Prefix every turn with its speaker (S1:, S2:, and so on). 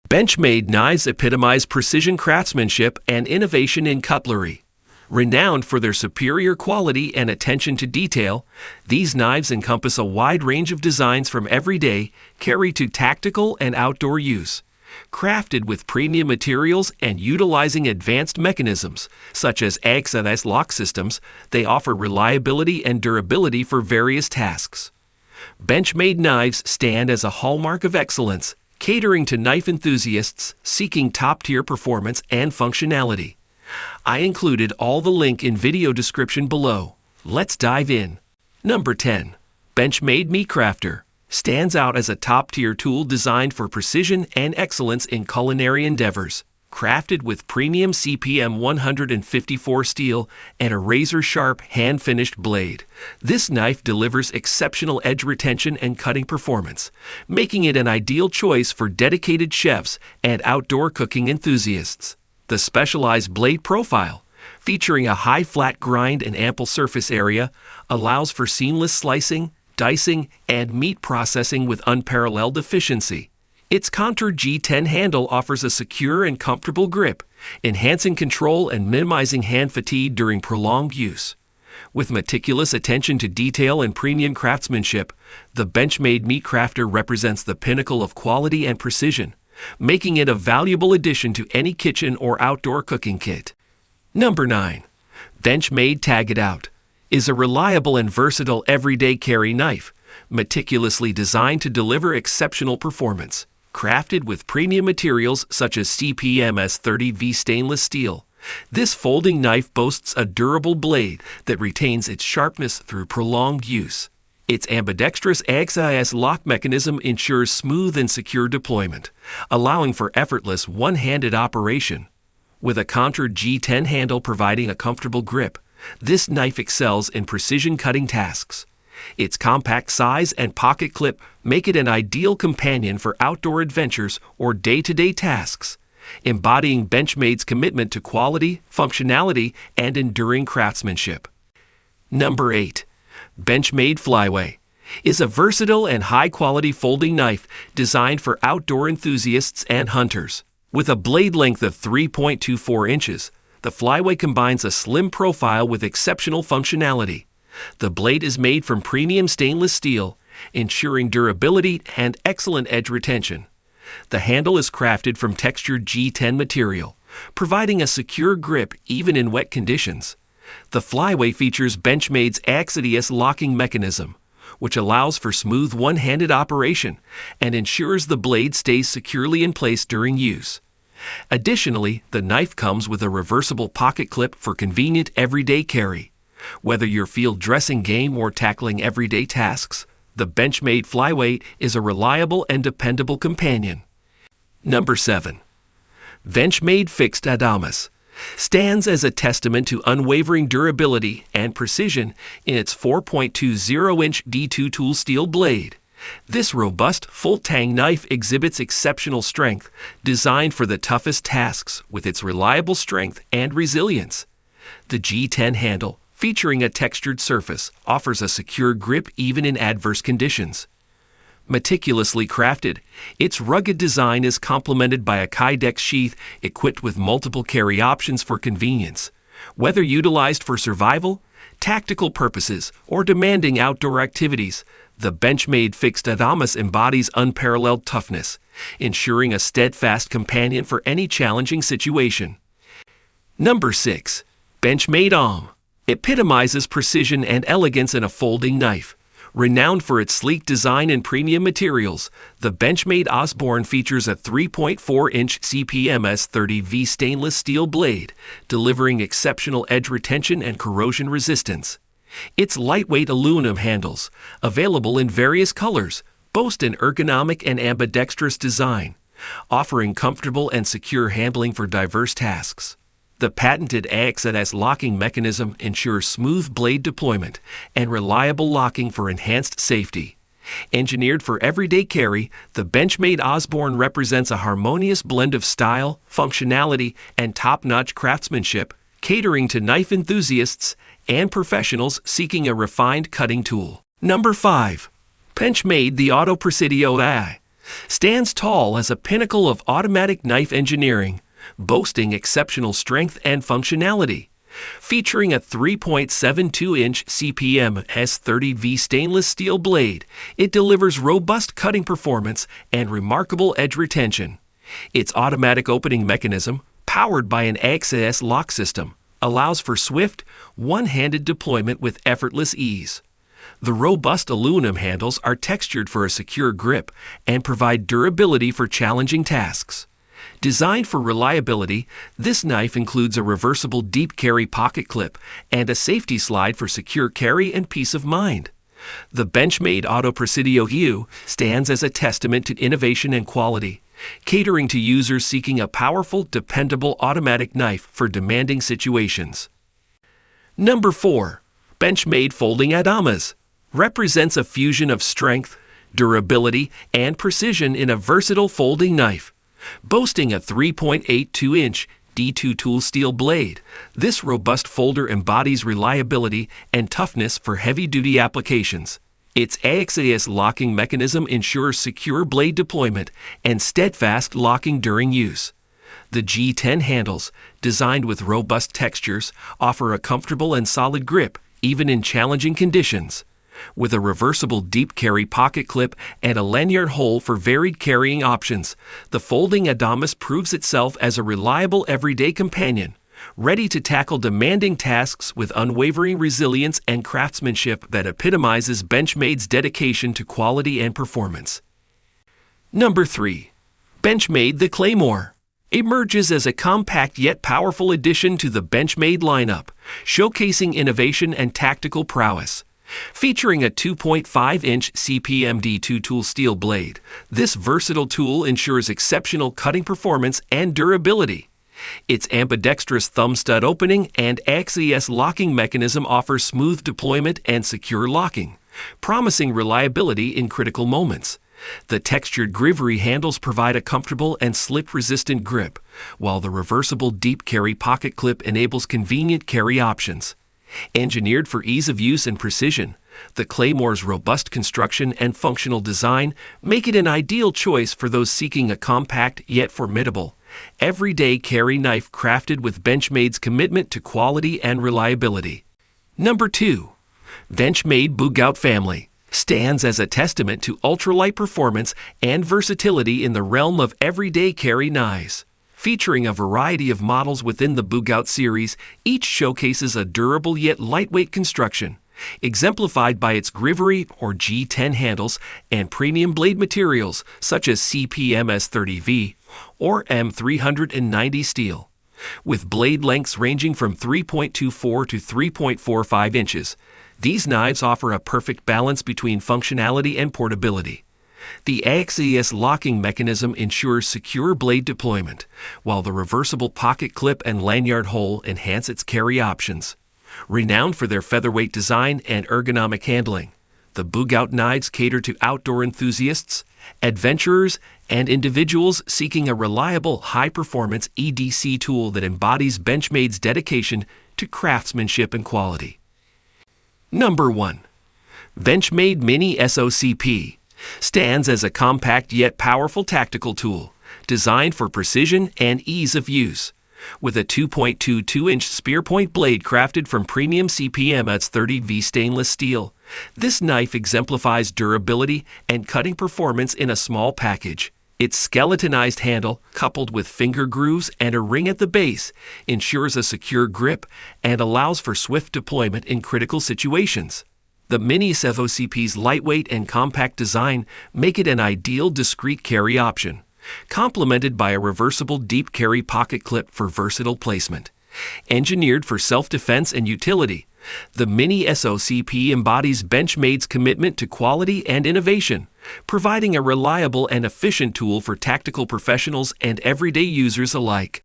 S1: Benchmade knives epitomize precision craftsmanship and innovation in cutlery. Renowned for their superior quality and attention to detail, these knives encompass a wide range of designs from everyday carry to tactical and outdoor use. Crafted with premium materials and utilizing advanced mechanisms, such as AXS lock systems, they offer reliability and durability for various tasks. Benchmade knives stand as a hallmark of excellence, catering to knife enthusiasts seeking top-tier performance and functionality. I included all the link in video description below. Let's dive in. Number 10. Benchmade Meatcrafter stands out as a top-tier tool designed for precision and excellence in culinary endeavors. Crafted with premium CPM 154 steel and a razor-sharp hand-finished blade, this knife delivers exceptional edge retention and cutting performance, making it an ideal choice for dedicated chefs and outdoor cooking enthusiasts. The specialized blade profile, featuring a high flat grind and ample surface area, allows for seamless slicing, dicing, and meat processing with unparalleled efficiency. Its contoured G10 handle offers a secure and comfortable grip, enhancing control and minimizing hand fatigue during prolonged use. With meticulous attention to detail and premium craftsmanship, the Benchmade Meatcrafter represents the pinnacle of quality and precision, making it a valuable addition to any kitchen or outdoor cooking kit. Number 9. Benchmade Taggedout is a reliable and versatile everyday carry knife, meticulously designed to deliver exceptional performance. Crafted with premium materials such as CPMS 30V stainless steel, this folding knife boasts a durable blade that retains its sharpness through prolonged use. Its ambidextrous AXS lock mechanism ensures smooth and secure deployment, allowing for effortless one-handed operation. With a contoured G10 handle providing a comfortable grip, this knife excels in precision cutting tasks. Its compact size and pocket clip make it an ideal companion for outdoor adventures or day-to-day tasks, embodying Benchmade's commitment to quality, functionality, and enduring craftsmanship. Number 8. Benchmade Flyway is a versatile and high-quality folding knife designed for outdoor enthusiasts and hunters. With a blade length of 3.24 inches, the Flyway combines a slim profile with exceptional functionality. The blade is made from premium stainless steel, ensuring durability and excellent edge retention. The handle is crafted from textured G10 material, providing a secure grip even in wet conditions. The Flyway features Benchmade's AXS locking mechanism, which allows for smooth one-handed operation and ensures the blade stays securely in place during use. Additionally, the knife comes with a reversible pocket clip for convenient everyday carry. Whether you're field dressing game or tackling everyday tasks, the Benchmade Flyway is a reliable and dependable companion. Number 7. Benchmade Fixed Adamas stands as a testament to unwavering durability and precision in its 4.20-inch D2 tool steel blade. This robust, full-tang knife exhibits exceptional strength, designed for the toughest tasks with its reliable strength and resilience. The G10 handle, featuring a textured surface, offers a secure grip even in adverse conditions. Meticulously crafted, its rugged design is complemented by a Kydex sheath equipped with multiple carry options for convenience. Whether utilized for survival, tactical purposes, or demanding outdoor activities, the Benchmade Fixed Adamas embodies unparalleled toughness, ensuring a steadfast companion for any challenging situation. Number 6. Benchmade Om epitomizes precision and elegance in a folding knife. Renowned for its sleek design and premium materials, the Benchmade Osborne features a 3.4-inch CPMS 30V stainless steel blade, delivering exceptional edge retention and corrosion resistance. Its lightweight aluminum handles, available in various colors, boast an ergonomic and ambidextrous design, offering comfortable and secure handling for diverse tasks. The patented AXS locking mechanism ensures smooth blade deployment and reliable locking for enhanced safety. Engineered for everyday carry, the Benchmade Osborne represents a harmonious blend of style, functionality, and top-notch craftsmanship, catering to knife enthusiasts and professionals seeking a refined cutting tool. Number 5. Benchmade the Presidio stands tall as a pinnacle of automatic knife engineering, boasting exceptional strength and functionality. Featuring a 3.72-inch CPM S30V stainless steel blade, it delivers robust cutting performance and remarkable edge retention. Its automatic opening mechanism, powered by an AXS lock system, allows for swift, one-handed deployment with effortless ease. The robust aluminum handles are textured for a secure grip and provide durability for challenging tasks. Designed for reliability, this knife includes a reversible deep carry pocket clip and a safety slide for secure carry and peace of mind. The Benchmade Auto Presidio U stands as a testament to innovation and quality, catering to users seeking a powerful, dependable automatic knife for demanding situations. Number 4. Benchmade Folding Adamas represents a fusion of strength, durability, and precision in a versatile folding knife. Boasting a 3.82-inch D2 tool steel blade, this robust folder embodies reliability and toughness for heavy-duty applications. Its AXS locking mechanism ensures secure blade deployment and steadfast locking during use. The G10 handles, designed with robust textures, offer a comfortable and solid grip, even in challenging conditions. With a reversible deep carry pocket clip and a lanyard hole for varied carrying options, the folding Adamas proves itself as a reliable everyday companion, ready to tackle demanding tasks with unwavering resilience and craftsmanship that epitomizes Benchmade's dedication to quality and performance. Number 3. Benchmade The Claymore emerges as a compact yet powerful addition to the Benchmade lineup, showcasing innovation and tactical prowess. Featuring a 2.5-inch CPM D2 tool steel blade, this versatile tool ensures exceptional cutting performance and durability. Its ambidextrous thumb stud opening and AXS locking mechanism offer smooth deployment and secure locking, promising reliability in critical moments. The textured grivery handles provide a comfortable and slip-resistant grip, while the reversible deep carry pocket clip enables convenient carry options. Engineered for ease of use and precision, the Claymore's robust construction and functional design make it an ideal choice for those seeking a compact yet formidable, everyday carry knife crafted with Benchmade's commitment to quality and reliability. Number 2. Benchmade Bugout family stands as a testament to ultralight performance and versatility in the realm of everyday carry knives. Featuring a variety of models within the Bugout series, each showcases a durable yet lightweight construction, exemplified by its grivery or G10 handles and premium blade materials such as CPM S30V or M390 steel. With blade lengths ranging from 3.24 to 3.45 inches, these knives offer a perfect balance between functionality and portability. The AXS locking mechanism ensures secure blade deployment, while the reversible pocket clip and lanyard hole enhance its carry options. Renowned for their featherweight design and ergonomic handling, the Bugout knives cater to outdoor enthusiasts, adventurers, and individuals seeking a reliable, high-performance EDC tool that embodies Benchmade's dedication to craftsmanship and quality. Number 1. Benchmade Mini SOCP stands as a compact yet powerful tactical tool, designed for precision and ease of use. With a 2.22-inch spear point blade crafted from premium CPM S30V stainless steel, this knife exemplifies durability and cutting performance in a small package. Its skeletonized handle, coupled with finger grooves and a ring at the base, ensures a secure grip and allows for swift deployment in critical situations. The Mini SOCP's lightweight and compact design make it an ideal discreet carry option, complemented by a reversible deep carry pocket clip for versatile placement. Engineered for self-defense and utility, the Mini SOCP embodies Benchmade's commitment to quality and innovation, providing a reliable and efficient tool for tactical professionals and everyday users alike.